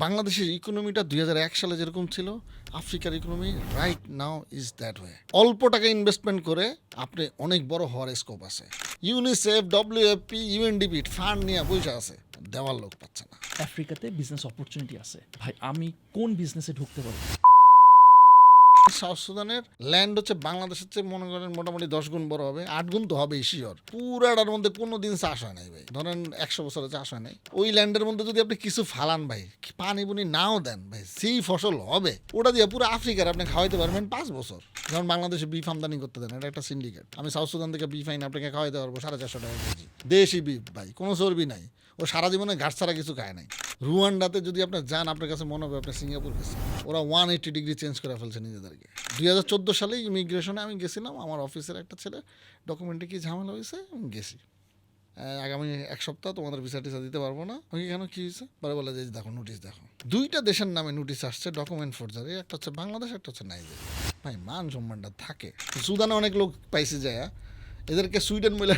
বাংলাদেশের ইকোনমিটা 2001 সালে যেরকম ছিল, আফ্রিকার economy right now is that way. অল্প টাকা ইনভেস্টমেন্ট করে আপনি অনেক বড় হওয়ার স্কোপ আছে। ইউনিসেফ, ডব্লিউএফপি, ইউএনডিপি ফান্ড নিয়ে বসে আছে, দেওয়ার লোক পাচ্ছে না। আফ্রিকাতে বিজনেস অপরচুনিটি আছে ভাই, আমি কোন বিজনেসে ঢুকতে পারি? সাউথ সুদানের ল্যান্ড হচ্ছে বাংলাদেশের চেয়ে মনে করেন মোটামুটি 10 গুণ বড় হবে, 8 গুণ তো হবে শিওর। পুরাটার মধ্যে কোনোদিন চাষ হয় নাই ভাই, ধরেন 100 বছরে চাষ হয় নাই। ওই ল্যান্ডের মধ্যে যদি আপনি কিছু ফালান ভাই, পানি পুনি নাও দেন ভাই, সেই ফসল হবে, ওটা দিয়ে পুরো আফ্রিকার আপনি খাওয়াইতে পারবেন 5 বছর। যেমন বাংলাদেশে বিফ আমদানি করতে দেন, এটা একটা সিন্ডিকেট। আমি সাউথ সুদান থেকে বিফ আইন আপনাকে খাওয়াইতে পারবো 450 টাকা কেজি, দেশি বিফ ভাই, কোনো চর্বি নাই। ও সারা জীবনে ঘাট ছাড়া কিছু খায় নাই। রুয়ান্ডাতে যদি আপনি যান, আপনার কাছে মনে হবে আপনি সিঙ্গাপুর গেছেন। ওরা 180 ডিগ্রি চেঞ্জ করে ফেলছে নিজেদেরকে। 2014 সালে ইমিগ্রেশনে আমি গেছিলাম, আমার অফিসের একটা ছেলে ডকুমেন্টে কি ঝামেলা হয়েছে, আমি গেছি। আগামী 1 সপ্তাহ তোমাদের ভিসা টিসা দিতে পারবো না। আমি কেন, কি হয়েছে? পরে বলে যে দেখো নোটিশ দেখো, 2টা দেশের নামে নোটিশ আসছে ডকুমেন্ট ফোর্জারি, একটা হচ্ছে বাংলাদেশ, একটা হচ্ছে নাইজেরিয়া। ভাই মান সম্মানটা থাকে। সুদানে অনেক লোক পাইছে যায়, এদেরকে সুইডেন বলে